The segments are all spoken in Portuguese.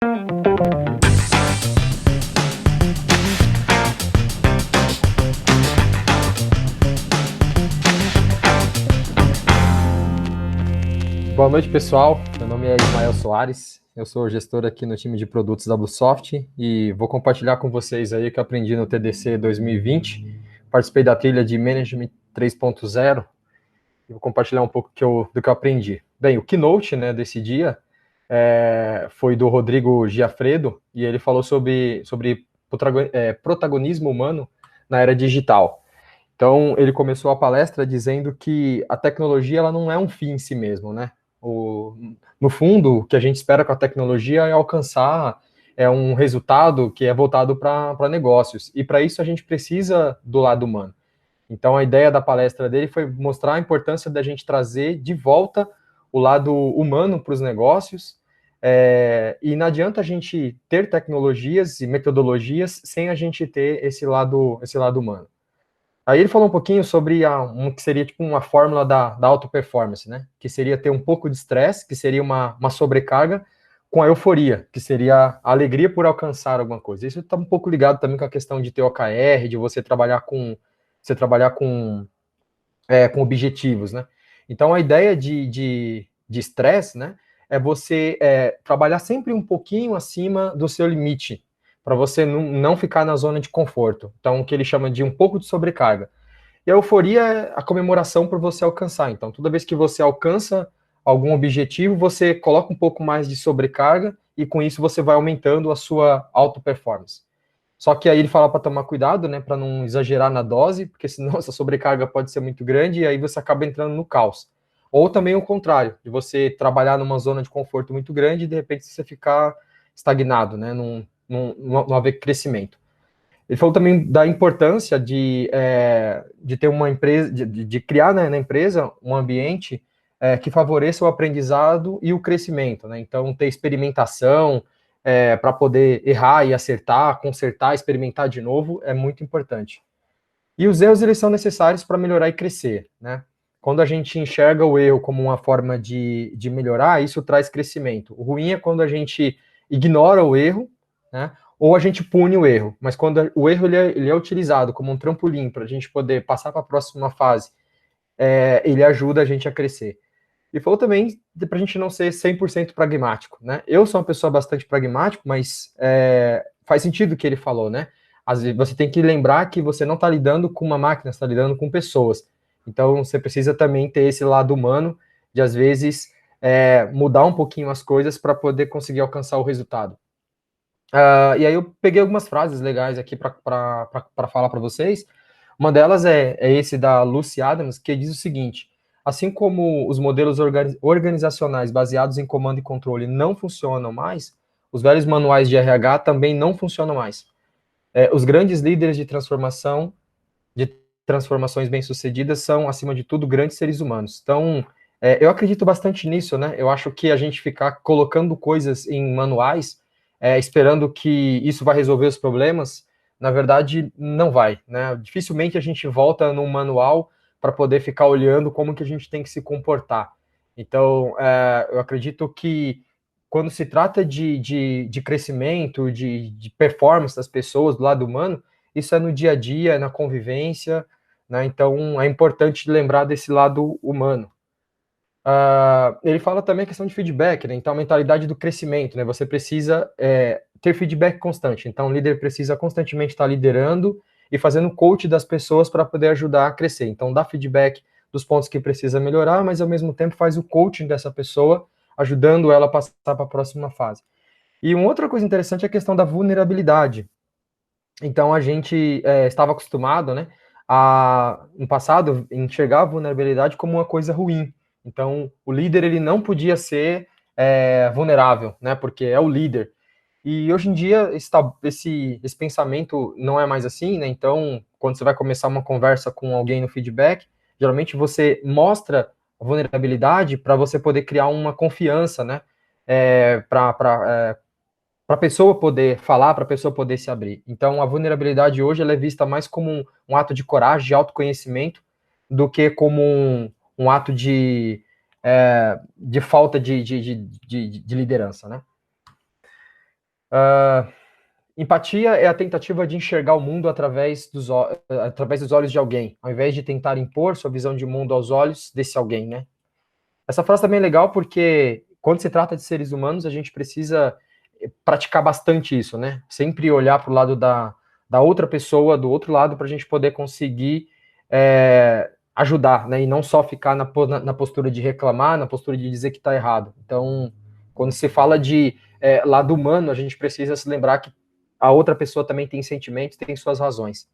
Boa noite, pessoal. Meu nome é Ismael Soares. Eu sou gestor aqui no time de produtos da Bluesoft e vou compartilhar com vocês aí o que eu aprendi no TDC 2020. Participei da trilha de Management 3.0 e vou compartilhar um pouco do que eu aprendi. Bem, o keynote, né, desse dia foi do Rodrigo Giafredo e ele falou sobre protagonismo humano na era digital. Então, ele começou a palestra dizendo que a tecnologia ela não é um fim em si mesmo, né? No fundo, o que a gente espera com a tecnologia é alcançar um resultado que é voltado para negócios. E para isso a gente precisa do lado humano. Então, a ideia da palestra dele foi mostrar a importância da gente trazer de volta o lado humano para os negócios. E não adianta a gente ter tecnologias e metodologias sem a gente ter esse lado humano. Aí ele falou um pouquinho sobre que seria tipo uma fórmula da alta performance, né? Que seria ter um pouco de estresse, que seria uma sobrecarga, com a euforia, que seria a alegria por alcançar alguma coisa. Isso está um pouco ligado também com a questão de ter OKR, de você trabalhar com objetivos, né? Então a ideia de estresse, né? É você trabalhar sempre um pouquinho acima do seu limite, para você não ficar na zona de conforto. Então, o que ele chama de um pouco de sobrecarga. E a euforia é a comemoração por você alcançar. Então, toda vez que você alcança algum objetivo, você coloca um pouco mais de sobrecarga e com isso você vai aumentando a sua auto-performance. Só que aí ele fala para tomar cuidado, né, para não exagerar na dose, porque senão essa sobrecarga pode ser muito grande e aí você acaba entrando no caos. Ou também o contrário, de você trabalhar numa zona de conforto muito grande e de repente você ficar estagnado, né, não haver crescimento. Ele falou também da importância de ter uma empresa, de criar, né, na empresa um ambiente que favoreça o aprendizado e o crescimento, né? Então, ter experimentação para poder errar e acertar, consertar, experimentar de novo é muito importante. E os erros, eles são necessários para melhorar e crescer, né? Quando a gente enxerga o erro como uma forma de melhorar, isso traz crescimento. O ruim é quando a gente ignora o erro, né? Ou a gente pune o erro. Mas quando o erro ele é utilizado como um trampolim para a gente poder passar para a próxima fase, ele ajuda a gente a crescer. E falou também para a gente não ser 100% pragmático, né? Eu sou uma pessoa bastante pragmática, mas faz sentido o que ele falou, né? Às vezes você tem que lembrar que você não está lidando com uma máquina, você está lidando com pessoas. Então você precisa também ter esse lado humano de às vezes mudar um pouquinho as coisas para poder conseguir alcançar o resultado. E aí eu peguei algumas frases legais aqui para falar para vocês. Uma delas é esse da Lucy Adams, que diz o seguinte: assim como os modelos organizacionais baseados em comando e controle não funcionam mais, os velhos manuais de RH também não funcionam mais. Os grandes líderes de transformações bem-sucedidas são, acima de tudo, grandes seres humanos. Então, eu acredito bastante nisso, né? Eu acho que a gente ficar colocando coisas em manuais, esperando que isso vai resolver os problemas, na verdade, não vai, né? Dificilmente a gente volta num manual para poder ficar olhando como que a gente tem que se comportar. Então, eu acredito que quando se trata de crescimento, de performance das pessoas, do lado humano, isso é no dia a dia, é na convivência, né? Então é importante lembrar desse lado humano. Ele fala também a questão de feedback, né? Então a mentalidade do crescimento, né? Você precisa ter feedback constante. Então o líder precisa constantemente estar liderando e fazendo coach das pessoas para poder ajudar a crescer. Então dá feedback dos pontos que precisa melhorar, mas ao mesmo tempo faz o coaching dessa pessoa, ajudando ela a passar para a próxima fase. E uma outra coisa interessante é a questão da vulnerabilidade. Então a gente estava acostumado, né, no passado, enxergar a vulnerabilidade como uma coisa ruim. Então o líder ele não podia ser vulnerável, né, porque é o líder. E hoje em dia esse pensamento não é mais assim, né? Então quando você vai começar uma conversa com alguém no feedback, geralmente você mostra a vulnerabilidade para você poder criar uma confiança, né? Para a pessoa poder falar, para a pessoa poder se abrir. Então, a vulnerabilidade hoje ela é vista mais como um ato de coragem, de autoconhecimento, do que como um ato de falta de liderança, né? Empatia é a tentativa de enxergar o mundo através dos olhos de alguém, ao invés de tentar impor sua visão de mundo aos olhos desse alguém, né? Essa frase também é legal porque quando se trata de seres humanos, a gente precisa praticar bastante isso, né? Sempre olhar para o lado da outra pessoa, do outro lado, para a gente poder conseguir ajudar, né? E não só ficar na postura de reclamar, na postura de dizer que está errado. Então, quando se fala de lado humano, a gente precisa se lembrar que a outra pessoa também tem sentimentos, tem suas razões.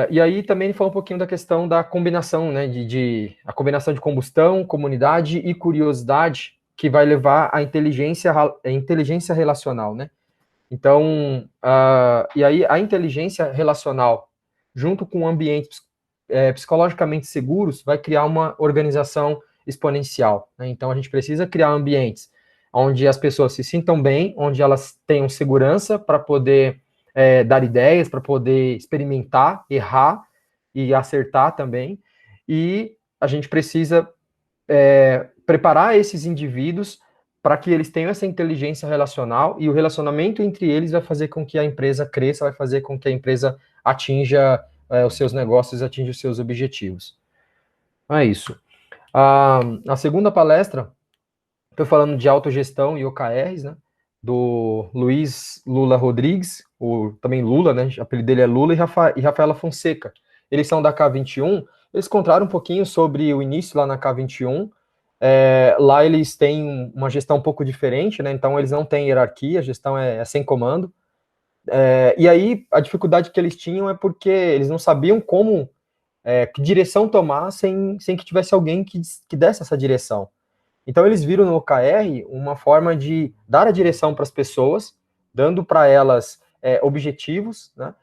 E aí também ele falou um pouquinho da questão da combinação, né, a combinação de combustão, comunidade e curiosidade que vai levar à inteligência relacional, né? Então, e aí a inteligência relacional, junto com ambientes psicologicamente seguros, vai criar uma organização exponencial, né? Então a gente precisa criar ambientes onde as pessoas se sintam bem, onde elas tenham segurança para poder dar ideias, para poder experimentar, errar e acertar também. E a gente precisa preparar esses indivíduos para que eles tenham essa inteligência relacional, e o relacionamento entre eles vai fazer com que a empresa cresça, vai fazer com que a empresa atinja os seus negócios, atinja os seus objetivos. É isso. A segunda palestra, estou falando de autogestão e OKRs, né? Do Luiz Lula Rodrigues, também Lula, né? O apelido dele é Lula, e Rafaela Fonseca. Eles são da K21. Eles contaram um pouquinho sobre o início lá na K21. Lá eles têm uma gestão um pouco diferente, né? Então eles não têm hierarquia, a gestão é sem comando. E aí a dificuldade que eles tinham é porque eles não sabiam que direção tomar sem que tivesse alguém que desse essa direção. Então eles viram no OKR uma forma de dar a direção para as pessoas, dando para elas objetivos, né?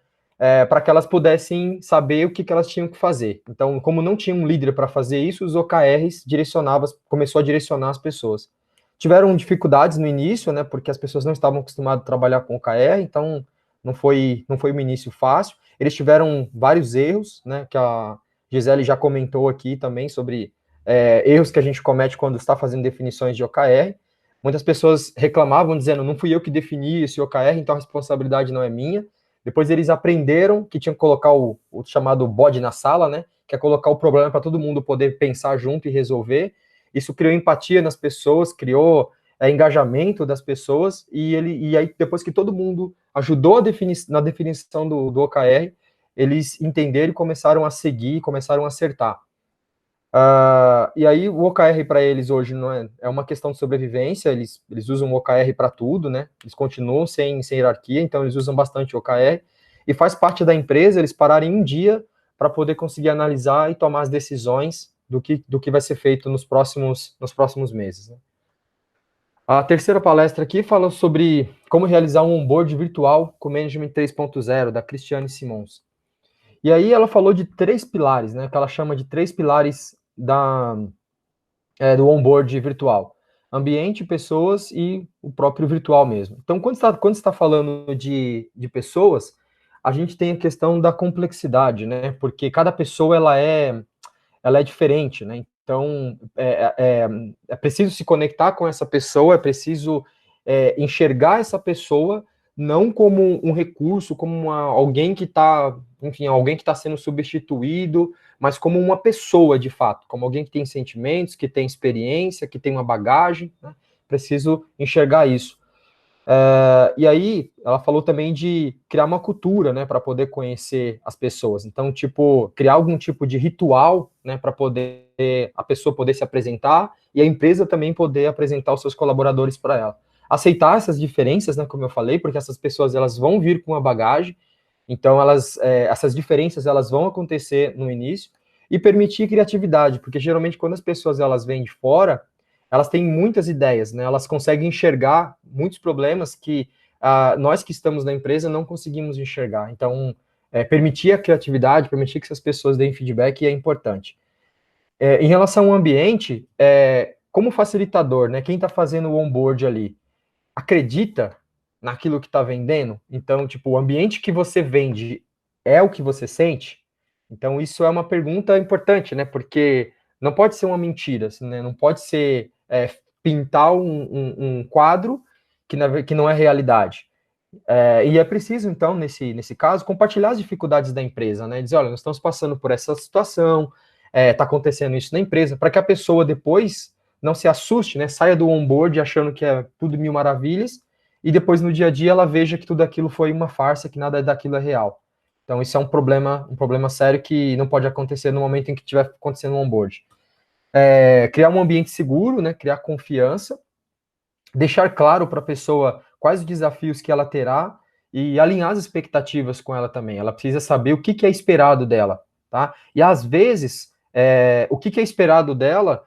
Para que elas pudessem saber o que elas tinham que fazer. Então, como não tinha um líder para fazer isso, os OKRs começou a direcionar as pessoas. Tiveram dificuldades no início, né? Porque as pessoas não estavam acostumadas a trabalhar com OKR, então não foi um início fácil. Eles tiveram vários erros, né? Que a Gisele já comentou aqui também sobre erros que a gente comete quando está fazendo definições de OKR. Muitas pessoas reclamavam dizendo, não fui eu que defini esse OKR, então a responsabilidade não é minha. Depois eles aprenderam que tinham que colocar o chamado bode na sala, né? Que é colocar o problema para todo mundo poder pensar junto e resolver. Isso criou empatia nas pessoas, criou engajamento das pessoas, e aí depois que todo mundo ajudou na definição do OKR, eles entenderam e começaram a seguir, começaram a acertar. E aí o OKR para eles hoje não é uma questão de sobrevivência, eles usam o OKR para tudo, né? Eles continuam sem hierarquia, então eles usam bastante o OKR, e faz parte da empresa eles pararem um dia para poder conseguir analisar e tomar as decisões do que vai ser feito nos próximos meses, né? A terceira palestra aqui fala sobre como realizar um onboard virtual com Management 3.0, da Cristiane Simons. E aí ela falou de 3 pilares, né, que ela chama de 3 pilares do onboard virtual: ambiente, pessoas e o próprio virtual mesmo. Então, quando você está falando de pessoas, a gente tem a questão da complexidade, né? Porque cada pessoa ela é diferente, né? Então, é preciso se conectar com essa pessoa, é preciso enxergar essa pessoa não como um recurso, como alguém que está, enfim, alguém que está sendo substituído, mas como uma pessoa de fato, como alguém que tem sentimentos, que tem experiência, que tem uma bagagem, né? Preciso enxergar isso. E aí, ela falou também de criar uma cultura, né, para poder conhecer as pessoas. Então, tipo, criar algum tipo de ritual, né, para poder a pessoa poder se apresentar e a empresa também poder apresentar os seus colaboradores para ela. Aceitar essas diferenças, né, como eu falei, porque essas pessoas elas vão vir com uma bagagem, então essas diferenças elas vão acontecer no início, e permitir criatividade, porque geralmente quando as pessoas elas vêm de fora, elas têm muitas ideias, né? Elas conseguem enxergar muitos problemas que nós que estamos na empresa não conseguimos enxergar. Então, permitir a criatividade, permitir que essas pessoas deem feedback é importante. Em relação ao ambiente, como facilitador, né? Quem está fazendo o onboard ali acredita naquilo que está vendendo? Então, tipo, o ambiente que você vende é o que você sente? Então, isso é uma pergunta importante, né? Porque não pode ser uma mentira, assim, né? Não pode ser pintar um quadro que não é realidade. E é preciso, então, nesse caso, compartilhar as dificuldades da empresa, né? Dizer, olha, nós estamos passando por essa situação, está acontecendo isso na empresa, para que a pessoa depois não se assuste, né? Saia do onboard achando que é tudo mil maravilhas, e depois no dia a dia ela veja que tudo aquilo foi uma farsa, que nada daquilo é real. Então, isso é um problema sério que não pode acontecer no momento em que estiver acontecendo um onboard. Criar um ambiente seguro, né? Criar confiança, deixar claro para a pessoa quais os desafios que ela terá e alinhar as expectativas com ela também. Ela precisa saber o que é esperado dela, tá? E às vezes, o que é esperado dela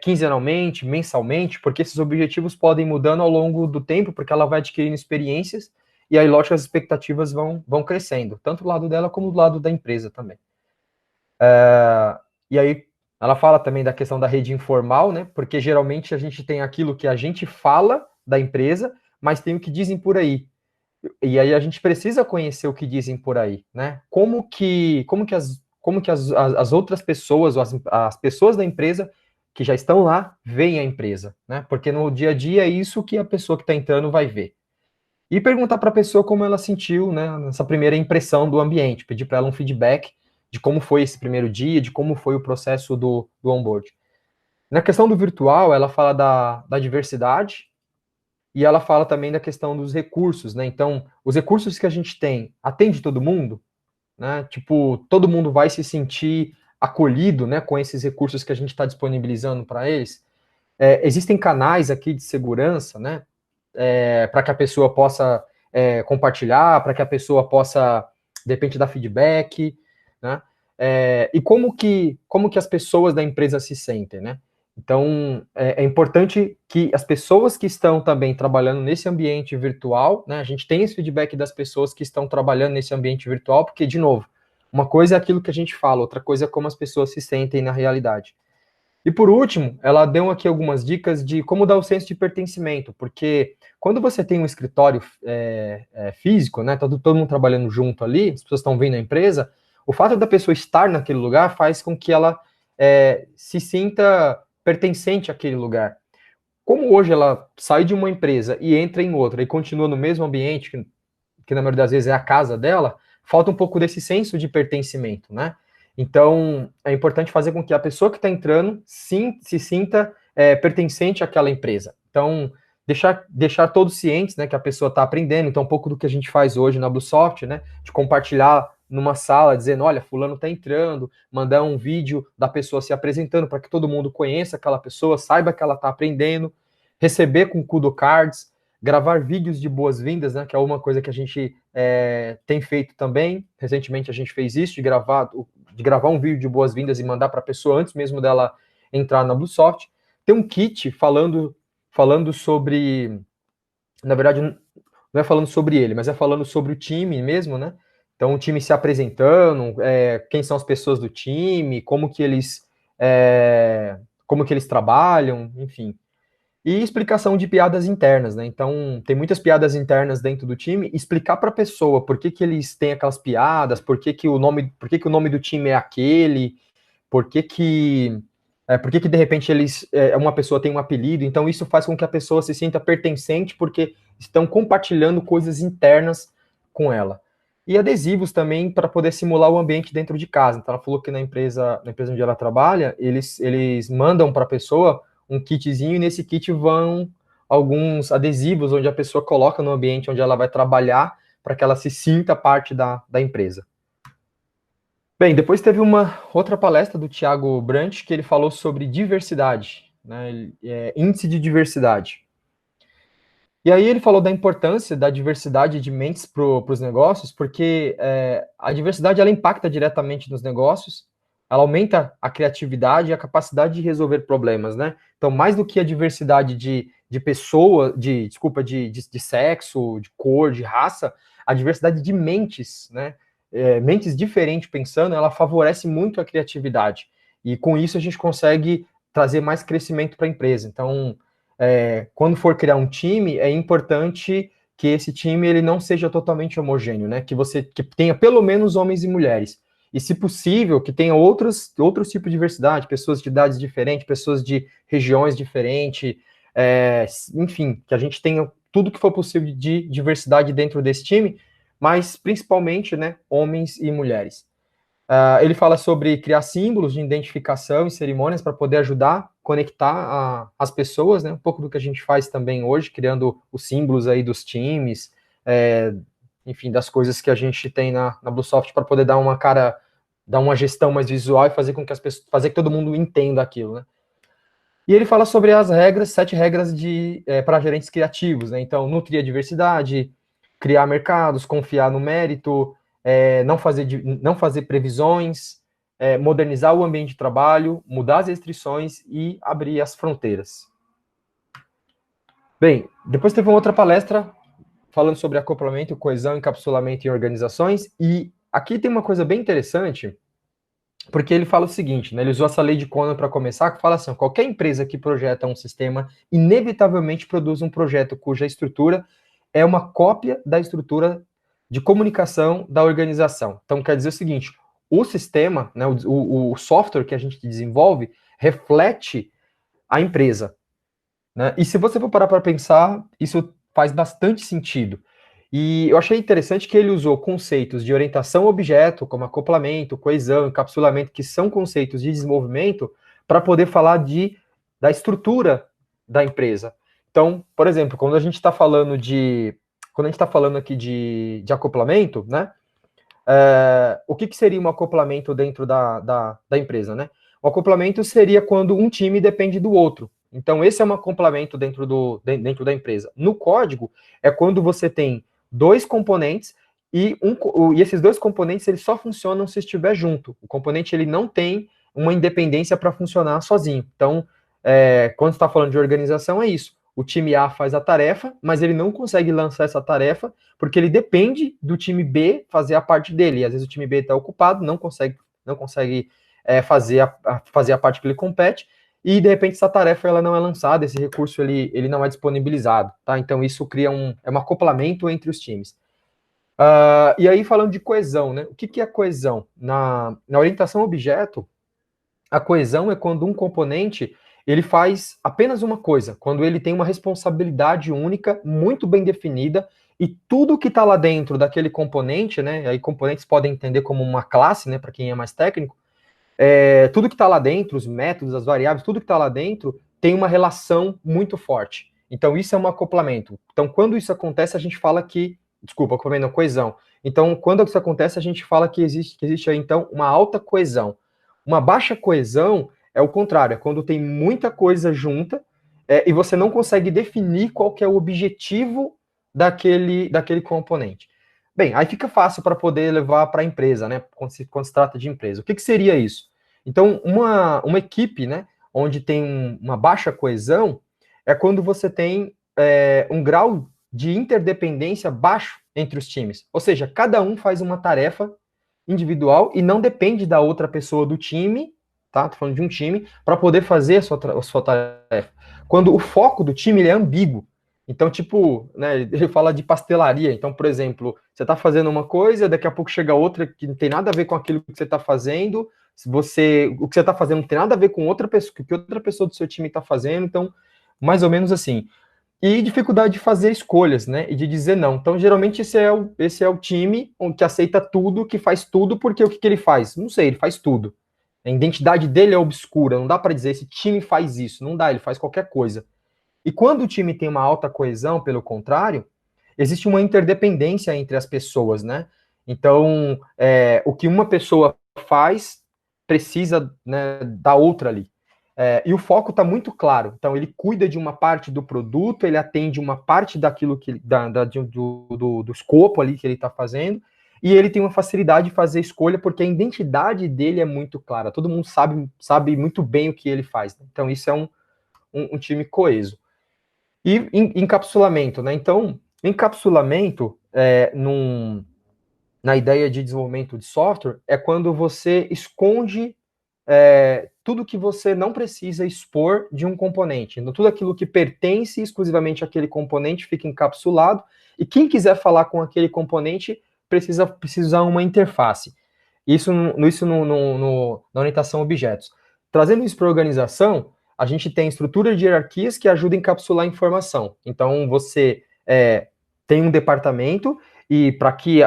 quinzenalmente, mensalmente, porque esses objetivos podem mudando ao longo do tempo, porque ela vai adquirindo experiências e aí, lógico, as expectativas vão crescendo, tanto do lado dela como do lado da empresa também. E aí, ela fala também da questão da rede informal, né? Porque geralmente a gente tem aquilo que a gente fala da empresa, mas tem o que dizem por aí. E aí a gente precisa conhecer o que dizem por aí, né? Como que as outras pessoas, ou as pessoas da empresa que já estão lá, veem a empresa, né? Porque no dia a dia é isso que a pessoa que está entrando vai ver. E perguntar para a pessoa como ela sentiu, né, nessa primeira impressão do ambiente, pedir para ela um feedback de como foi esse primeiro dia, de como foi o processo do onboard. Na questão do virtual, ela fala da diversidade e ela fala também da questão dos recursos, né? Então, os recursos que a gente tem, atende todo mundo, né? Tipo, todo mundo vai se sentir acolhido, né, com esses recursos que a gente está disponibilizando para eles. Existem canais aqui de segurança, né? Para que a pessoa possa compartilhar, para que a pessoa possa, de repente, dar feedback, né? E como que as pessoas da empresa se sentem, né? Então, é importante que as pessoas que estão também trabalhando nesse ambiente virtual, né, a gente tenha esse feedback das pessoas que estão trabalhando nesse ambiente virtual, porque, de novo, uma coisa é aquilo que a gente fala, outra coisa é como as pessoas se sentem na realidade. E por último, ela deu aqui algumas dicas de como dar o senso de pertencimento, porque quando você tem um escritório físico, né, todo mundo trabalhando junto ali, as pessoas estão vendo a empresa, o fato da pessoa estar naquele lugar faz com que ela se sinta pertencente àquele lugar. Como hoje ela sai de uma empresa e entra em outra e continua no mesmo ambiente, que na maioria das vezes é a casa dela, falta um pouco desse senso de pertencimento, né? Então, é importante fazer com que a pessoa que está entrando se sinta pertencente àquela empresa. Então, deixar todos cientes, né, que a pessoa está aprendendo. Então, um pouco do que a gente faz hoje na Bluesoft, né, de compartilhar numa sala, dizendo, olha, fulano está entrando, mandar um vídeo da pessoa se apresentando para que todo mundo conheça aquela pessoa, saiba que ela está aprendendo, receber com Kudo Cards, gravar vídeos de boas-vindas, né, que é uma coisa que a gente tem feito também. Recentemente a gente fez isso, de gravar um vídeo de boas-vindas e mandar para a pessoa antes mesmo dela entrar na Bluesoft. Tem um kit falando sobre, na verdade, não é falando sobre ele, mas é falando sobre o time mesmo, né? Então, o time se apresentando, quem são as pessoas do time, como que eles trabalham, enfim. E explicação de piadas internas, né? Então, tem muitas piadas internas dentro do time. Explicar para a pessoa por que eles têm aquelas piadas, por que o nome do time é aquele, por que de repente uma pessoa tem um apelido. Então, isso faz com que a pessoa se sinta pertencente, porque estão compartilhando coisas internas com ela. E adesivos também para poder simular o ambiente dentro de casa. Então, ela falou que na empresa onde ela trabalha, eles mandam para a pessoa um kitzinho, e nesse kit vão alguns adesivos onde a pessoa coloca no ambiente onde ela vai trabalhar para que ela se sinta parte da empresa. Bem, depois teve uma outra palestra do Thiago Brant, que ele falou sobre diversidade, né, índice de diversidade. E aí ele falou da importância da diversidade de mentes para os negócios, porque a diversidade ela impacta diretamente nos negócios, ela aumenta a criatividade e a capacidade de resolver problemas, né? Então, mais do que a diversidade de pessoa, de sexo, de cor, de raça, a diversidade de mentes, né? Mentes diferentes pensando, ela favorece muito a criatividade. E com isso a gente consegue trazer mais crescimento para a empresa. Então, quando for criar um time, é importante que esse time ele não seja totalmente homogêneo, né? Que tenha pelo menos homens e mulheres. E, se possível, que tenha outros tipos de diversidade, pessoas de idades diferentes, pessoas de regiões diferentes, enfim, que a gente tenha tudo que for possível de diversidade dentro desse time, mas principalmente, né, homens e mulheres. Ele fala sobre criar símbolos de identificação e cerimônias para poder ajudar a conectar as pessoas, né? Um pouco do que a gente faz também hoje, criando os símbolos aí dos times, enfim, das coisas que a gente tem na Bluesoft para poder dar uma cara, dar uma gestão mais visual e fazer com que as pessoas, fazer que todo mundo entenda aquilo, né? E ele fala sobre as regras, 7 regras para gerentes criativos, né? Então, nutrir a diversidade, criar mercados, confiar no mérito, não fazer previsões, modernizar o ambiente de trabalho, mudar as restrições e abrir as fronteiras. Bem, depois teve uma outra palestra falando sobre acoplamento, coesão, encapsulamento em organizações, e aqui tem uma coisa bem interessante, porque ele fala o seguinte, né, ele usou essa lei de Conan para começar, que fala assim, qualquer empresa que projeta um sistema, inevitavelmente produz um projeto cuja estrutura é uma cópia da estrutura de comunicação da organização. Então, quer dizer o seguinte, o sistema, né, o software que a gente desenvolve, reflete a empresa. Né? E se você for parar para pensar, isso faz bastante sentido. E eu achei interessante que ele usou conceitos de orientação a objeto, como acoplamento, coesão, encapsulamento, que são conceitos de desenvolvimento, para poder falar da estrutura da empresa. Então, por exemplo, quando a gente está falando aqui de acoplamento, né? O que seria um acoplamento dentro da empresa, né? O acoplamento seria quando um time depende do outro. Então, esse é um acoplamento dentro da empresa. No código, é quando você tem dois componentes e esses dois componentes eles só funcionam se estiver junto. O componente ele não tem uma independência para funcionar sozinho. Então, quando está falando de organização, é isso. O time A faz a tarefa, mas ele não consegue lançar essa tarefa porque ele depende do time B fazer a parte dele. E às vezes o time B está ocupado, não consegue fazer a parte que ele compete, e de repente essa tarefa ela não é lançada, esse recurso ele não é disponibilizado, tá? Então isso cria um acoplamento entre os times. E aí falando de coesão, né? O que é coesão? Na orientação a objeto, a coesão é quando um componente ele faz apenas uma coisa, quando ele tem uma responsabilidade única, muito bem definida, e tudo que está lá dentro daquele componente, né? Aí componentes podem entender como uma classe, né? Para quem é mais técnico, tudo que está lá dentro, os métodos, as variáveis, tudo que está lá dentro tem uma relação muito forte. Então, isso é um acoplamento. Então, quando isso acontece, a gente fala que... Desculpa, acoplamento não, coesão. Então, quando isso acontece, a gente fala que existe aí, então, uma alta coesão. Uma baixa coesão é o contrário, é quando tem muita coisa junta e você não consegue definir qual que é o objetivo daquele componente. Bem, aí fica fácil para poder levar para a empresa, né? Quando se trata de empresa. O que seria isso? Então, uma equipe, né, onde tem uma baixa coesão, é quando você tem um grau de interdependência baixo entre os times. Ou seja, cada um faz uma tarefa individual e não depende da outra pessoa do time, tá? Tô falando de um time, para poder fazer a sua tarefa. Quando o foco do time ele é ambíguo. Então, tipo, né, ele fala de pastelaria. Então, por exemplo, você está fazendo uma coisa, daqui a pouco chega outra que não tem nada a ver com aquilo que você está fazendo. O que você está fazendo não tem nada a ver com outra pessoa, que outra pessoa do seu time está fazendo. Então, mais ou menos assim. E dificuldade de fazer escolhas, né? E de dizer não. Então, geralmente, esse é o time que aceita tudo, que faz tudo, porque o que ele faz? Não sei, ele faz tudo. A identidade dele é obscura, não dá para dizer esse time faz isso, não dá, ele faz qualquer coisa. E quando o time tem uma alta coesão, pelo contrário, existe uma interdependência entre as pessoas, né? Então, o que uma pessoa faz precisa, né, da outra ali. E o foco está muito claro. Então, ele cuida de uma parte do produto, ele atende uma parte daquilo que do escopo ali que ele está fazendo, e ele tem uma facilidade de fazer escolha, porque a identidade dele é muito clara. Todo mundo sabe muito bem o que ele faz. Né? Então, isso é um time coeso. E encapsulamento, né? Então, encapsulamento na ideia de desenvolvimento de software é quando você esconde tudo que você não precisa expor de um componente. Então, tudo aquilo que pertence exclusivamente àquele componente fica encapsulado, e quem quiser falar com aquele componente precisa usar uma interface. Isso na orientação a objetos. Trazendo isso para a organização, a gente tem estrutura de hierarquias que ajudam a encapsular a informação. Então, você tem um departamento e para que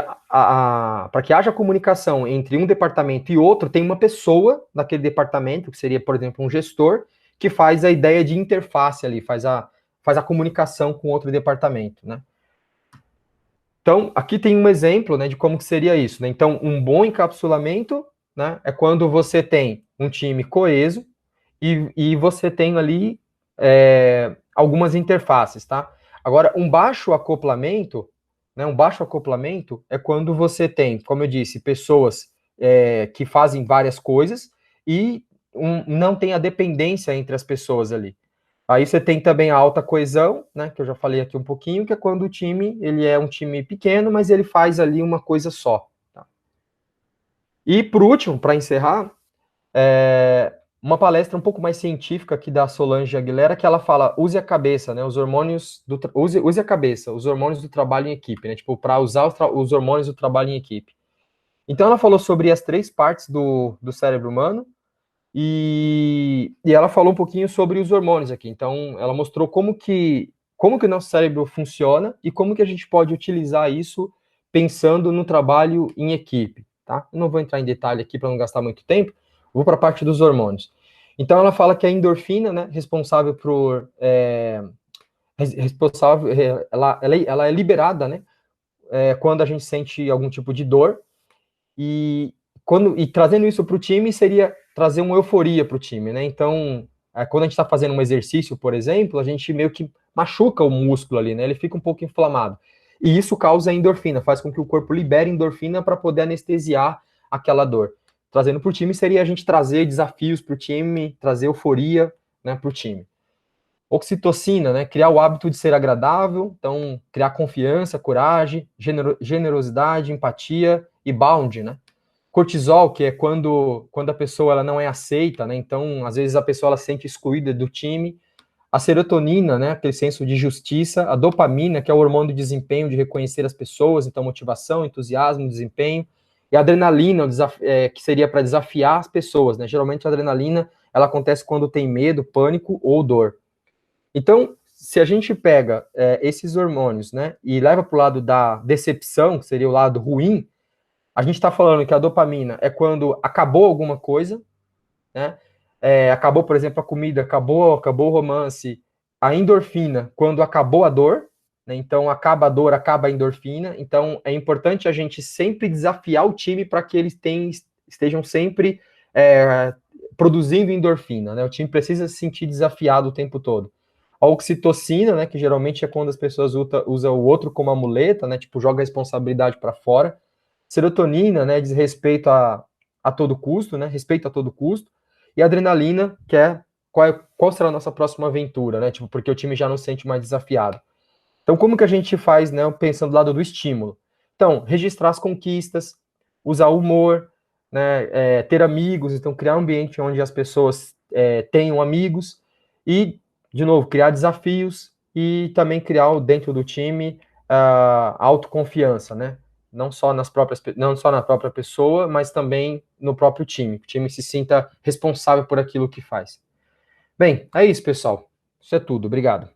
haja comunicação entre um departamento e outro, tem uma pessoa naquele departamento, que seria, por exemplo, um gestor, que faz a ideia de interface ali, faz a comunicação com outro departamento, né? Então, aqui tem um exemplo, né, de como que seria isso, né? Então, um bom encapsulamento, né, é quando você tem um time coeso e você tem ali algumas interfaces, tá? Agora, um baixo acoplamento, né, é quando você tem, como eu disse, pessoas que fazem várias coisas e não tem a dependência entre as pessoas ali. Aí você tem também a alta coesão, né, que eu já falei aqui um pouquinho, que é quando o time, ele é um time pequeno, mas ele faz ali uma coisa só. Tá? E por último, para encerrar, uma palestra um pouco mais científica aqui da Solange Aguilera, que ela fala, use a cabeça, né, os hormônios use a cabeça, os hormônios do trabalho em equipe, né, tipo, para usar os hormônios do trabalho em equipe. Então ela falou sobre as 3 partes do cérebro humano, e ela falou um pouquinho sobre os hormônios aqui. Então, ela mostrou como que o nosso cérebro funciona e como que a gente pode utilizar isso pensando no trabalho em equipe, tá? Eu não vou entrar em detalhe aqui para não gastar muito tempo, vou para a parte dos hormônios. Então, ela fala que a endorfina, né, responsável por... ela é liberada, né, quando a gente sente algum tipo de dor, e trazendo isso para o time seria trazer uma euforia para o time, né? Então, quando a gente está fazendo um exercício, por exemplo, a gente meio que machuca o músculo ali, né? Ele fica um pouco inflamado. E isso causa endorfina, faz com que o corpo libere endorfina para poder anestesiar aquela dor. Trazendo para o time seria a gente trazer desafios para o time, trazer euforia, né, para o time. Oxitocina, né? Criar o hábito de ser agradável, então criar confiança, coragem, generosidade, empatia e bound, né? Cortisol, que é quando a pessoa ela não é aceita, né? Então, às vezes a pessoa ela se sente excluída do time. A serotonina, né? Aquele senso de justiça. A dopamina, que é o hormônio do desempenho, de reconhecer as pessoas, então motivação, entusiasmo, desempenho. E a adrenalina, que seria para desafiar as pessoas, né? Geralmente a adrenalina ela acontece quando tem medo, pânico ou dor. Então, se a gente pega esses hormônios, né, e leva para o lado da decepção, que seria o lado ruim, a gente está falando que a dopamina é quando acabou alguma coisa, né? Acabou, por exemplo, a comida, acabou o romance. A endorfina, quando acabou a dor, né? Então acaba a dor, acaba a endorfina. Então é importante a gente sempre desafiar o time para que eles estejam sempre produzindo endorfina, né? O time precisa se sentir desafiado o tempo todo. A oxitocina, né, que geralmente é quando as pessoas usam o outro como a muleta, né, tipo, joga a responsabilidade para fora. Serotonina, né, diz respeito a todo custo, né, respeito a todo custo. E a adrenalina, que é qual será a nossa próxima aventura, né, tipo, porque o time já não se sente mais desafiado. Então, como que a gente faz, né, pensando do lado do estímulo? Então, registrar as conquistas, usar humor, né, ter amigos, então criar um ambiente onde as pessoas tenham amigos e, de novo, criar desafios e também criar dentro do time a autoconfiança, né? Não só na própria pessoa, mas também no próprio time. Que o time se sinta responsável por aquilo que faz. Bem, é isso, pessoal. Isso é tudo. Obrigado.